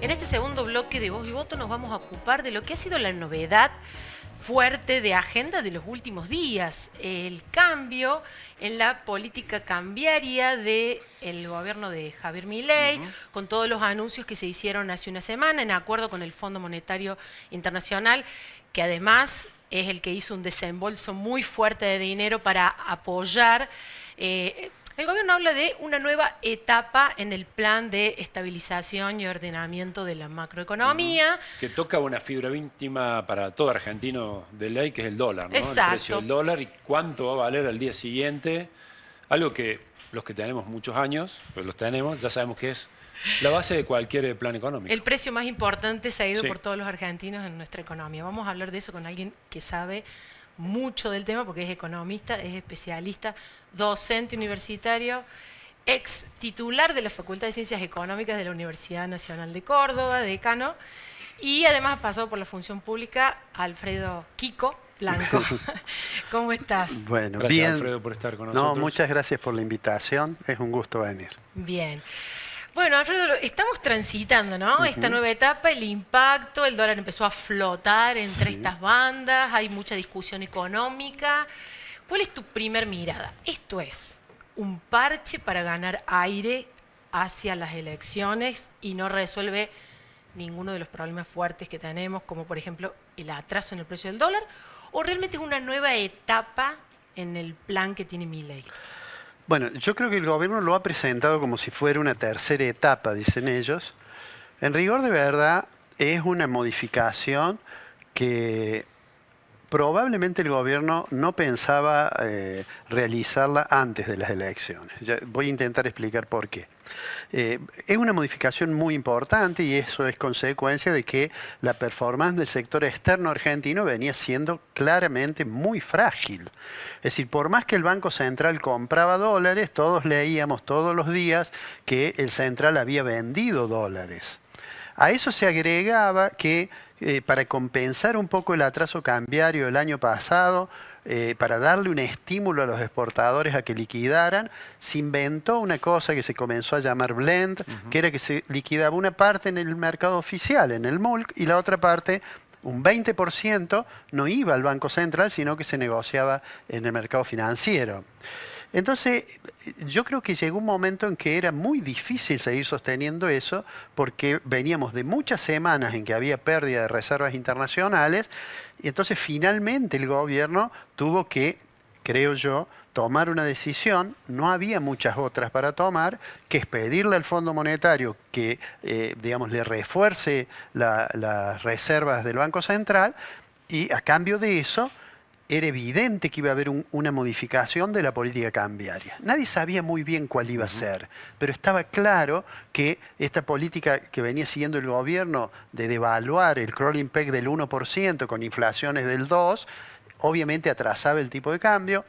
En este segundo bloque de Voz y Voto nos vamos a ocupar de lo que ha sido la novedad fuerte de agenda de los últimos días, el cambio en la política cambiaria del gobierno de Javier Milei, con todos los anuncios que se hicieron hace una semana en acuerdo con el Fondo Monetario Internacional, que además es el que hizo un desembolso muy fuerte de dinero para apoyar. El gobierno habla de una nueva etapa en el plan de estabilización y ordenamiento de la macroeconomía. Que toca una fibra íntima para todo argentino de ley, que es el dólar, ¿no? Exacto. El precio del dólar y cuánto va a valer al día siguiente. Algo que los que tenemos muchos años, pues los tenemos, ya sabemos que es la base de cualquier plan económico. El precio más importante seguido Sí. por todos los argentinos en nuestra economía. Vamos a hablar de eso con alguien que sabe mucho del tema porque es economista, es especialista, docente universitario, ex titular de la Facultad de Ciencias Económicas de la Universidad Nacional de Córdoba, decano, y además ha pasado por la función pública. Alfredo Kiko Blanco. ¿Cómo estás? Bueno, Gracias, bien. Alfredo, por estar con nosotros. No, muchas gracias por la invitación. Es un gusto venir. Bien. Bueno, Alfredo, estamos transitando, ¿no? Esta nueva etapa, el impacto, el dólar empezó a flotar entre estas bandas, hay mucha discusión económica. ¿Cuál es tu primer mirada? ¿Esto es un parche para ganar aire hacia las elecciones y no resuelve ninguno de los problemas fuertes que tenemos, como por ejemplo el atraso en el precio del dólar? ¿O realmente es una nueva etapa en el plan que tiene Milei? Bueno, yo creo que el gobierno lo ha presentado como si fuera una tercera etapa, dicen ellos. En rigor de verdad, es una modificación que probablemente el gobierno no pensaba realizarla antes de las elecciones. Ya voy a intentar explicar por qué. Es una modificación muy importante y eso es consecuencia de que la performance del sector externo argentino venía siendo claramente muy frágil. Es decir, por más que el Banco Central compraba dólares, todos leíamos todos los días que el Central había vendido dólares. A eso se agregaba que para compensar un poco el atraso cambiario del año pasado, para darle un estímulo a los exportadores a que liquidaran, se inventó una cosa que se comenzó a llamar blend, que era que se liquidaba una parte en el mercado oficial, en el MULC, y la otra parte, un 20%, no iba al Banco Central, sino que se negociaba en el mercado financiero. Entonces, yo creo que llegó un momento en que era muy difícil seguir sosteniendo eso porque veníamos de muchas semanas en que había pérdida de reservas internacionales y entonces finalmente el gobierno tuvo que, creo yo, tomar una decisión. No había muchas otras para tomar, que es pedirle al Fondo Monetario que, digamos, le refuerce las reservas del Banco Central y a cambio de eso era evidente que iba a haber una modificación de la política cambiaria. Nadie sabía muy bien cuál iba a ser, pero estaba claro que esta política que venía siguiendo el gobierno de devaluar el crawling peg del 1% con inflaciones del 2%, obviamente atrasaba el tipo de cambio.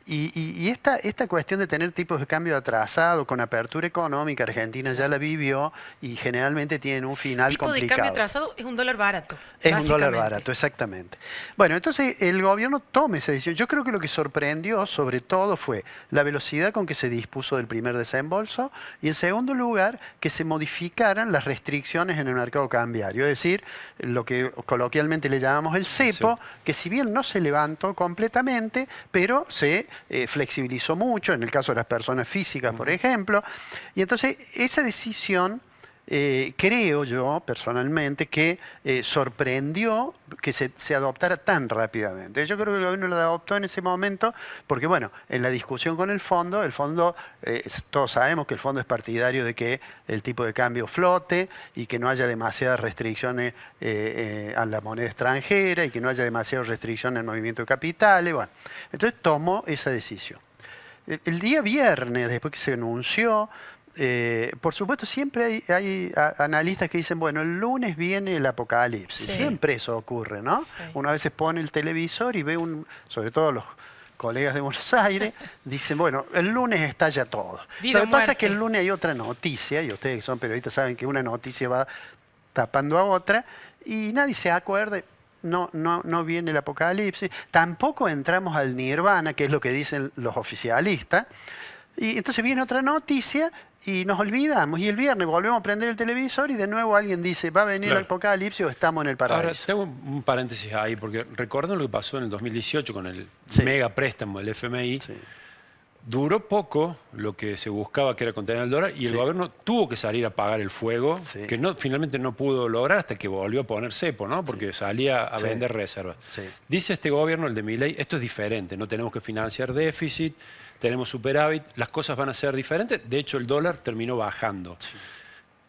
Y esta cuestión de tener tipos de cambio atrasado con apertura económica, Argentina ya la vivió y generalmente tienen un final complicado. Tipo de cambio atrasado es un dólar barato. Es un dólar barato, exactamente. Bueno, entonces el gobierno toma esa decisión. Yo creo que lo que sorprendió sobre todo fue la velocidad con que se dispuso del primer desembolso y en segundo lugar que se modificaran las restricciones en el mercado cambiario. Es decir, lo que coloquialmente le llamamos el cepo, que si bien no se levantó completamente, pero se flexibilizó mucho, en el caso de las personas físicas, por ejemplo. Y entonces esa decisión, creo yo personalmente, que sorprendió que se adoptara tan rápidamente. Yo creo que el gobierno lo adoptó en ese momento porque, bueno, en la discusión con el fondo, todos sabemos que el fondo es partidario de que el tipo de cambio flote y que no haya demasiadas restricciones a la moneda extranjera y que no haya demasiadas restricciones al movimiento de capitales. Bueno, entonces tomó esa decisión. El día viernes, después que se anunció, por supuesto, siempre hay analistas que dicen, bueno, el lunes viene el apocalipsis. Sí. Siempre eso ocurre, ¿no? Sí. Uno a veces pone el televisor y ve sobre todo los colegas de Buenos Aires, dicen, bueno, el lunes estalla todo. Vida Lo que pasa es que muerte. el lunes hay otra noticia, y ustedes que son periodistas saben que una noticia va tapando a otra, y nadie se acuerda. No viene el apocalipsis. Tampoco entramos al nirvana, que es lo que dicen los oficialistas. Y entonces viene otra noticia y nos olvidamos. Y el viernes volvemos a prender el televisor y de nuevo alguien dice, va a venir el apocalipsis o estamos en el paraíso. Ahora, tengo un paréntesis ahí, porque recuerdan lo que pasó en el 2018 con el mega préstamo del FMI. Sí. Duró poco lo que se buscaba, que era contener el dólar, y el gobierno tuvo que salir a pagar el fuego, que finalmente no pudo lograr hasta que volvió a poner cepo, ¿no? Porque salía a vender reservas. Sí. Dice este gobierno, el de Milei, esto es diferente, no tenemos que financiar déficit, tenemos superávit, las cosas van a ser diferentes. De hecho, el dólar terminó bajando. Sí.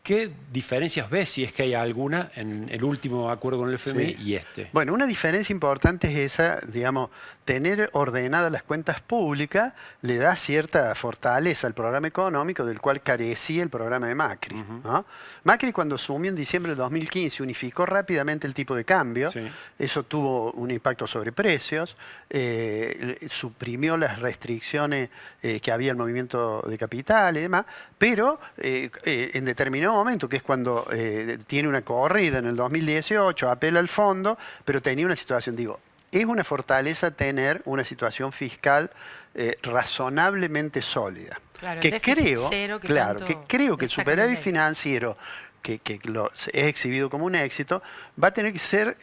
¿Qué diferencias ves, si es que hay alguna, en el último acuerdo con el FMI y este? Bueno, una diferencia importante es esa, digamos, tener ordenadas las cuentas públicas le da cierta fortaleza al programa económico del cual carecía el programa de Macri. ¿No? Macri, cuando asumió en diciembre del 2015, unificó rápidamente el tipo de cambio. Sí. Eso tuvo un impacto sobre precios, suprimió las restricciones que había el movimiento de capital y demás, pero en determinado momento, que es cuando tiene una corrida en el 2018, apela al fondo, pero tenía una situación, digo, es una fortaleza tener una situación fiscal razonablemente sólida. Claro, que creo, que el superávit Milei financiero que es exhibido como un éxito, va a tener que ser,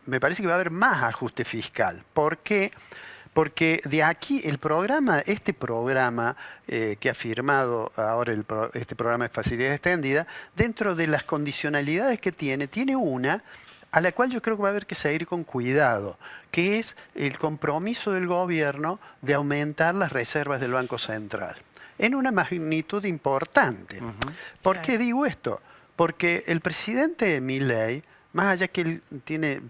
me parece que va a haber más ajuste fiscal. ¿Por qué? Porque de aquí este programa que ha firmado ahora este programa de facilidad extendida, dentro de las condicionalidades que tiene una a la cual yo creo que va a haber que seguir con cuidado, que es el compromiso del gobierno de aumentar las reservas del Banco Central en una magnitud importante. ¿Por qué digo esto? Porque el presidente Milei, más allá que él tiene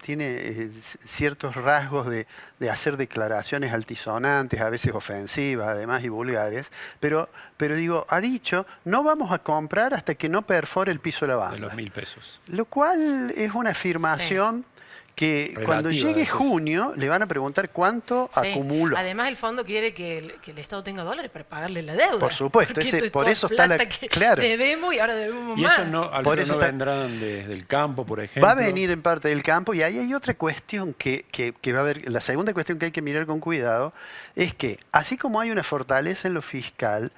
ciertos rasgos de hacer declaraciones altisonantes, a veces ofensivas, además, y vulgares, pero digo, ha dicho, no vamos a comprar hasta que no perfore el piso de la banda. De los 1.000 pesos. Lo cual es una afirmación que relativa, cuando llegue junio le van a preguntar cuánto acumuló. Además, el fondo quiere que el Estado tenga dólares para pagarle la deuda. Por supuesto, por eso está la... Claro. Debemos y ahora debemos más. Y eso no vendrán del campo, por ejemplo. Va a venir en parte del campo, y ahí hay otra cuestión que va a haber. La segunda cuestión que hay que mirar con cuidado es que, así como hay una fortaleza en lo fiscal,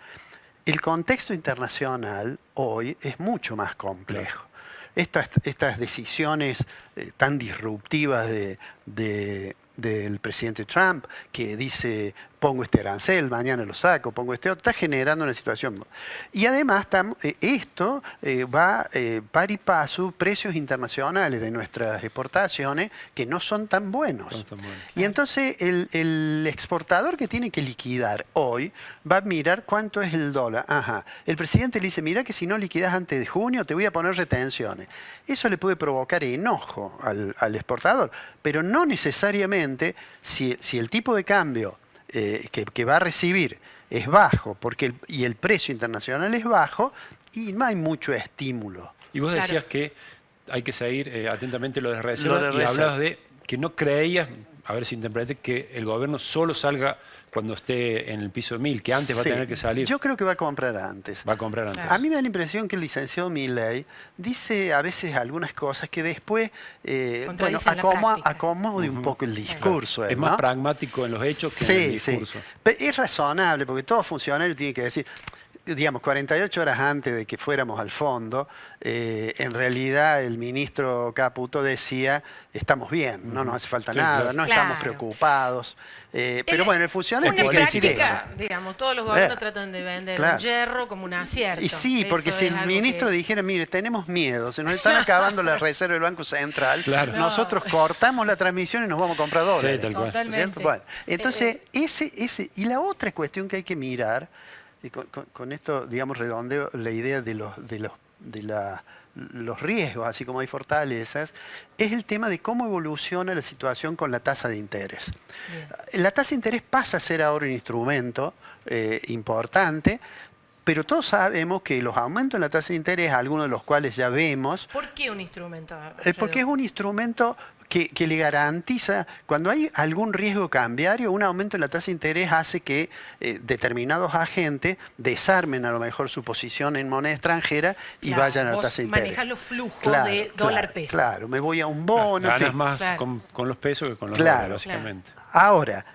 el contexto internacional hoy es mucho más complejo. Estas decisiones tan disruptivas del presidente Trump, que dice, pongo este arancel, mañana lo saco, pongo este otro, está generando una situación. Y además esto va par y paso precios internacionales de nuestras exportaciones que no son tan buenos. Y entonces el exportador que tiene que liquidar hoy va a mirar cuánto es el dólar. El presidente le dice, mira que si no liquidas antes de junio te voy a poner retenciones. Eso le puede provocar enojo al exportador, pero no necesariamente si el tipo de cambio que va a recibir es bajo y el precio internacional es bajo, y no hay mucho estímulo. Y vos decías que hay que seguir atentamente lo de reserva, y hablabas de que no creías, a ver si interpreté, que el gobierno solo salga cuando esté en el piso de 1.000, que antes va a tener que salir. Yo creo que va a comprar antes. Va a comprar antes. A mí me da la impresión que el licenciado Milei dice a veces algunas cosas que después acomode un poco el discurso. Es más pragmático en los hechos que en el discurso. Pero es razonable, porque todo funcionario tiene que decir, digamos, 48 horas antes de que fuéramos al fondo, en realidad el ministro Caputo decía, estamos bien, no nos hace falta nada, no estamos preocupados. Pero bueno, el funcionario tiene que decir eso. Digamos, todos los gobiernos tratan de vender un hierro como un acierto. Y sí, porque si el ministro dijera, mire, tenemos miedo, se nos están acabando las reservas del Banco Central, nosotros cortamos la transmisión y nos vamos a comprar dólares. Sí, tal cual. ¿Cierto? Bueno, entonces, y la otra cuestión que hay que mirar, y con esto, digamos, redondeo la idea de los riesgos, así como hay fortalezas, es el tema de cómo evoluciona la situación con la tasa de interés. Bien. La tasa de interés pasa a ser ahora un instrumento importante, pero todos sabemos que los aumentos en la tasa de interés, algunos de los cuales ya vemos... ¿Por qué un instrumento? Porque es un instrumento que le garantiza, cuando hay algún riesgo cambiario, un aumento en la tasa de interés hace que determinados agentes desarmen a lo mejor su posición en moneda extranjera y vayan a la tasa de interés. Manejar los flujos de dólar-peso. Claro, me voy a un bono. Ganas más con los pesos que con los dólares, básicamente. Ahora,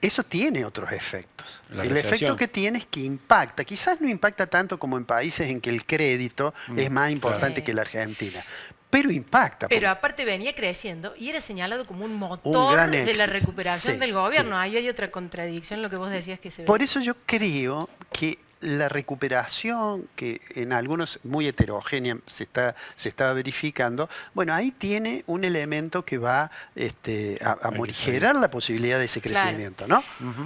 eso tiene otros efectos. La El recesión. efecto que tiene es que impacta. Quizás no impacta tanto como en países en que el crédito es más importante Sí. que la Argentina. Pero impacta. Pero porque- aparte venía creciendo y era señalado como un Un motor gran de la éxito. recuperación Sí, del gobierno. sí. Ahí hay otra contradicción en lo que vos decías que se ve. Por eso yo creo que la recuperación, que en algunos muy heterogénea se está verificando, bueno, ahí tiene un elemento que va a morigerar la posibilidad de ese Claro. crecimiento, ¿no?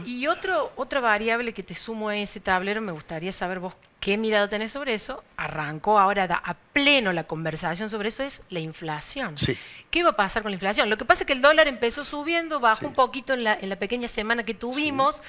Y otra variable que te sumo a ese tablero, me gustaría saber vos qué mirada tenés sobre eso. Arrancó ahora a pleno la conversación sobre eso, es la inflación. Sí. ¿Qué va a pasar con la inflación? Lo que pasa es que el dólar empezó subiendo, bajó Sí. un poquito en la pequeña semana que tuvimos.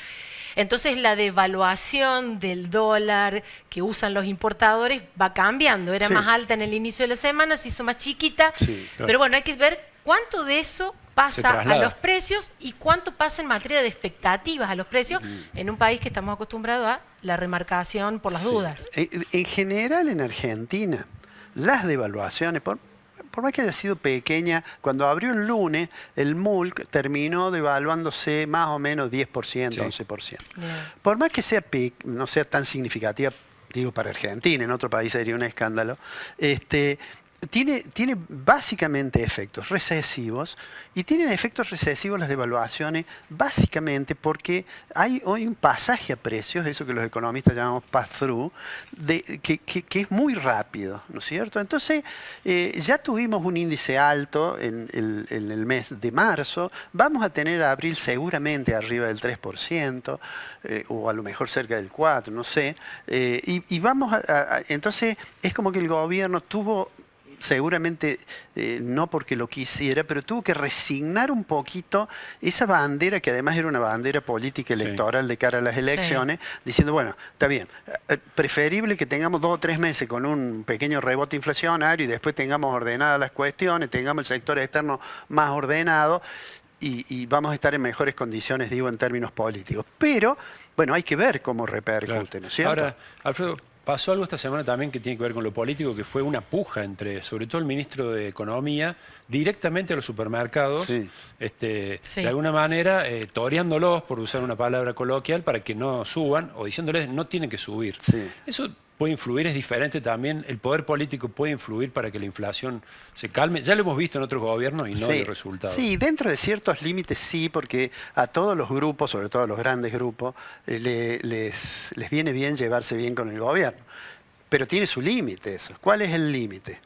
Entonces la devaluación del dólar que usan los importadores va cambiando. Era Sí. más alta en el inicio de la semana, se hizo más chiquita. Sí, claro. Pero bueno, hay que ver cuánto de eso Se pasa a traslada. los precios y cuánto pasa en materia de expectativas a los precios en un país que estamos acostumbrados a la remarcación por las Sí. dudas. En general en Argentina, las devaluaciones, por más que haya sido pequeña, cuando abrió el lunes, el MULC terminó devaluándose más o menos 10%, Sí. 11%. Bien. Por más que no sea tan significativa, digo, para Argentina, en otro país sería un escándalo, tiene básicamente efectos recesivos, y tienen efectos recesivos las devaluaciones básicamente porque hay hoy un pasaje a precios, eso que los economistas llamamos pass-through, que es muy rápido, ¿no es cierto? Entonces, ya tuvimos un índice alto en el mes de marzo, vamos a tener a abril seguramente arriba del 3%, o a lo mejor cerca del 4%, no sé, y vamos entonces es como que el gobierno tuvo seguramente no porque lo quisiera, pero tuvo que resignar un poquito esa bandera, que además era una bandera política Sí. electoral de cara a las elecciones, diciendo, bueno, está bien, preferible que tengamos 2 o 3 meses con un pequeño rebote inflacionario y después tengamos ordenadas las cuestiones, tengamos el sector externo más ordenado y vamos a estar en mejores condiciones, digo, en términos políticos. Pero, bueno, hay que ver cómo repercute, Claro. ¿no es cierto? Ahora, Alfredo, pasó algo esta semana también que tiene que ver con lo político, que fue una puja entre, sobre todo el ministro de Economía, directamente a los supermercados, Sí. Sí. de alguna manera toreándolos, por usar una palabra coloquial, para que no suban, o diciéndoles no tienen que subir. Sí. Eso puede influir, es diferente también, el poder político puede influir para que la inflación se calme. Ya lo hemos visto en otros gobiernos y no dio resultados. Sí, dentro de ciertos límites sí, porque a todos los grupos, sobre todo a los grandes grupos, les viene bien llevarse bien con el gobierno. Pero tiene su límite eso. ¿Cuál es el límite?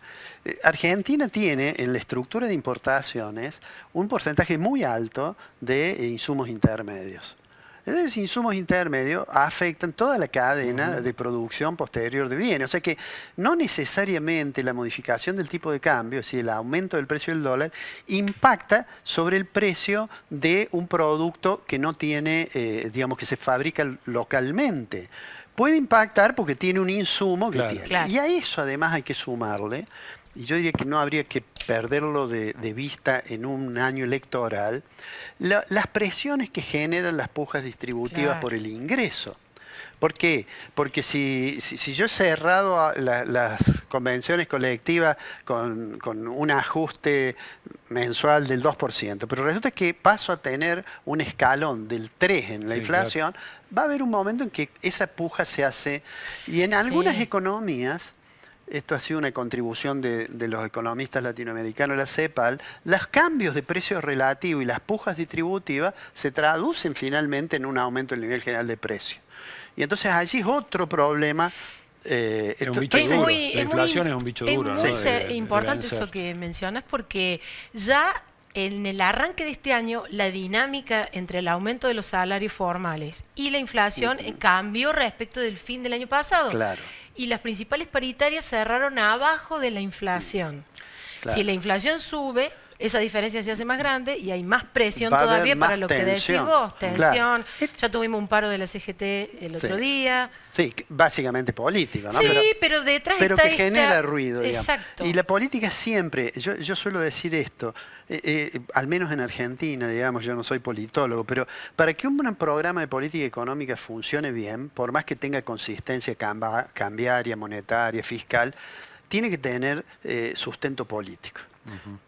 Argentina tiene en la estructura de importaciones un porcentaje muy alto de insumos intermedios. Esos insumos intermedios afectan toda la cadena de producción posterior de bienes. O sea que no necesariamente la modificación del tipo de cambio, es decir, el aumento del precio del dólar, impacta sobre el precio de un producto que no tiene, digamos, que se fabrica localmente. Puede impactar porque tiene un insumo que Claro. tiene. Claro. Y a eso además hay que sumarle, y yo diría que no habría que perderlo de vista en un año electoral, las presiones que generan las pujas distributivas Claro. por el ingreso. ¿Por qué? Porque si yo he cerrado las convenciones colectivas con un ajuste mensual del 2%, pero resulta que paso a tener un escalón del 3% en la Sí, inflación, va a haber un momento en que esa puja se hace, y en Sí. algunas economías, esto ha sido una contribución de los economistas latinoamericanos, la CEPAL, los cambios de precio relativo y las pujas distributivas se traducen finalmente en un aumento del nivel general de precio. Y entonces allí es otro problema. Es un esto- bicho Es duro. muy- La es inflación muy- es un bicho es duro, ¿no? muy De importante vencer. eso que mencionas porque ya en el arranque de este año la dinámica entre el aumento de los salarios formales y la inflación cambió respecto del fin del año pasado. Claro. Y las principales paritarias cerraron abajo de la inflación. Claro. Si la inflación sube, esa diferencia se hace más grande y hay más presión Va a haber todavía para más lo que decís tensión. vos. Claro. Tensión. Ya tuvimos un paro de la CGT el otro Sí. día. Sí, básicamente político, ¿no? Sí, pero detrás pero está que genera ruido, digamos. Exacto. Y la política siempre, yo suelo decir esto, al menos en Argentina, digamos, yo no soy politólogo, pero para que un programa de política económica funcione bien, por más que tenga consistencia cambiaria, monetaria, fiscal, tiene que tener sustento político.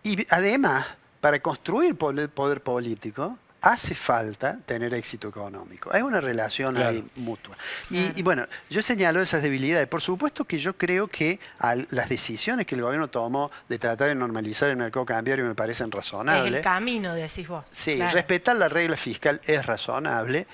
Y además, para construir poder político, hace falta tener éxito económico. Hay una relación ahí mutua. Y bueno, yo señalo esas debilidades. Por supuesto que yo creo que las decisiones que el gobierno tomó de tratar de normalizar el mercado cambiario me parecen razonables. Es el camino, decís vos. Sí, claro. respetar la regla fiscal es razonable,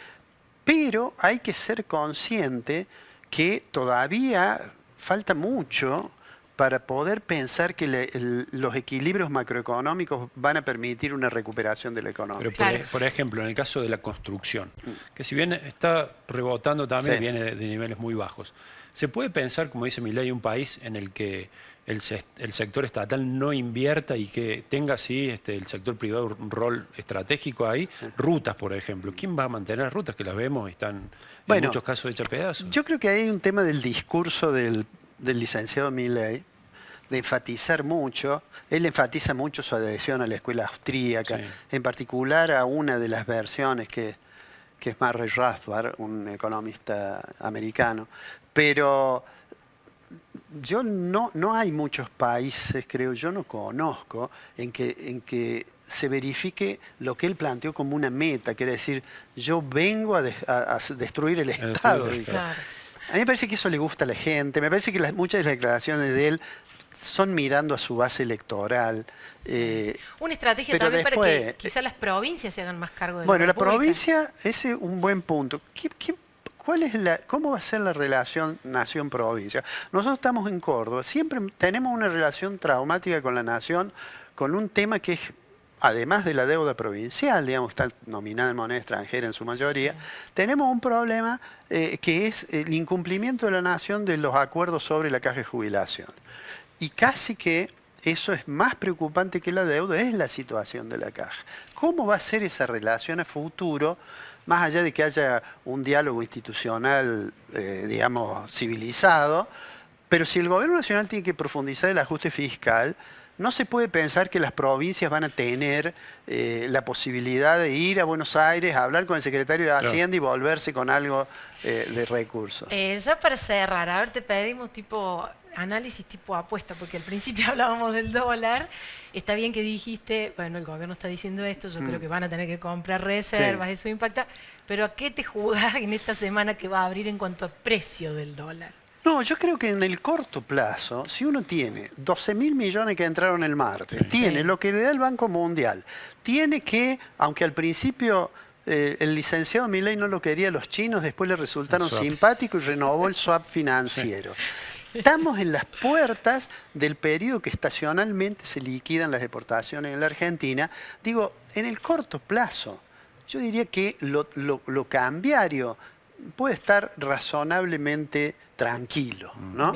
pero hay que ser consciente que todavía falta mucho para poder pensar que los equilibrios macroeconómicos van a permitir una recuperación de la economía. Pero por ejemplo, en el caso de la construcción, que si bien está rebotando también, viene de niveles muy bajos, ¿se puede pensar, como dice Milei, un país en el que el sector estatal no invierta y que tenga así el sector privado un rol estratégico ahí? Rutas, por ejemplo. ¿Quién va a mantener rutas que las vemos y están en muchos casos hechas pedazos? Yo creo que hay un tema del discurso del licenciado Milei, de enfatizar mucho. Él enfatiza mucho su adhesión a la escuela austríaca, en particular a una de las versiones que es Murray Rothbard, un economista americano. Pero no hay muchos países, creo yo, no conozco, en que se verifique lo que él planteó como una meta, quiere decir, yo vengo a destruir el Estado. Claro. A mí me parece que eso le gusta a la gente, me parece que muchas de las declaraciones de él son mirando a su base electoral. Una estrategia también para que quizás las provincias se hagan más cargo de la República. República. La provincia, ese es un buen punto. ¿Cómo va a ser la relación nación-provincia? Nosotros estamos en Córdoba, siempre tenemos una relación traumática con la nación, con un tema que es, además de la deuda provincial, digamos, está nominada en moneda extranjera en su mayoría, tenemos un problema que es el incumplimiento de la nación de los acuerdos sobre la caja de jubilación. Y casi que eso es más preocupante que la deuda, es la situación de la caja. ¿Cómo va a ser esa relación a futuro, más allá de que haya un diálogo institucional, digamos, civilizado? Pero si el gobierno nacional tiene que profundizar el ajuste fiscal, no se puede pensar que las provincias van a tener la posibilidad de ir a Buenos Aires a hablar con el secretario de Hacienda y volverse con algo de recursos. Ya para cerrar, a ver, te pedimos análisis tipo apuesta, porque al principio hablábamos del dólar. Está bien que dijiste, bueno, el gobierno está diciendo esto, yo creo que van a tener que comprar reservas, eso impacta, pero ¿a qué te jugás en esta semana que va a abrir en cuanto a precio del dólar? No, yo creo que en el corto plazo, si uno tiene 12.000 millones que entraron el martes, tiene lo que le da el Banco Mundial, tiene que, aunque al principio el licenciado Milei no lo quería los chinos, después le resultaron simpáticos y renovó el swap financiero. Estamos en las puertas del periodo que estacionalmente se liquidan las exportaciones en la Argentina. Digo, en el corto plazo, yo diría que lo cambiario puede estar razonablemente tranquilo, ¿no?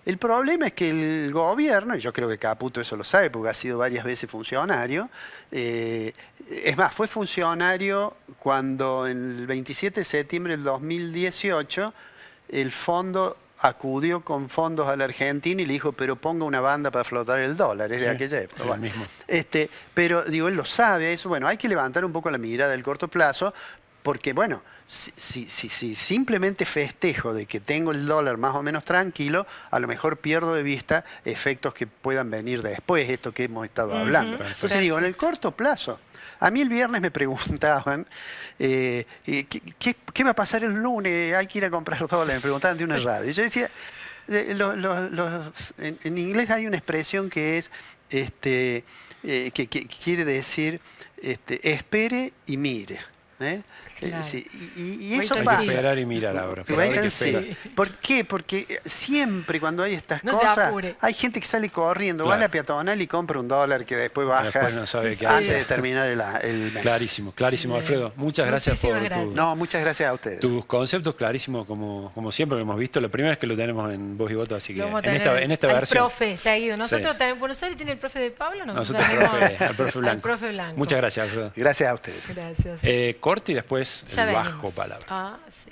El problema es que el gobierno, y yo creo que Caputo eso lo sabe porque ha sido varias veces funcionario, es más, fue funcionario cuando en el 27 de septiembre del 2018 el fondo acudió con fondos a la Argentina y le dijo, pero ponga una banda para flotar el dólar, es de aquella época. Bueno, mismo. Pero digo, él lo sabe, eso, bueno, hay que levantar un poco la mirada del corto plazo, porque bueno, si simplemente festejo de que tengo el dólar más o menos tranquilo, a lo mejor pierdo de vista efectos que puedan venir después, esto que hemos estado hablando. Entonces digo, en el corto plazo, a mí el viernes me preguntaban, ¿qué va a pasar el lunes? Hay que ir a comprar dólares, me preguntaban de una radio. Y yo decía, en inglés hay una expresión que es, que quiere decir, espere y mire. Claro. Y eso pasa. Hay que esperar y mirar ahora. ¿Por qué? Porque siempre cuando hay estas no cosas, hay gente que sale corriendo, va a la peatonal y compra un dólar que después baja después no sabe qué antes de terminar el mes. Clarísimo, clarísimo, Alfredo. Muchas gracias por muchas gracias a ustedes. Tus conceptos clarísimos, como siempre lo hemos visto. La primera vez que lo tenemos en Voz y Voto, así que en esta versión. El profe seguido. Nosotros en Buenos Aires tiene el profe de Pablo, nosotros al profe Blanco. Muchas gracias, Alfredo. Gracias a ustedes. Gracias. Corte y después el bajo palabra. Sí.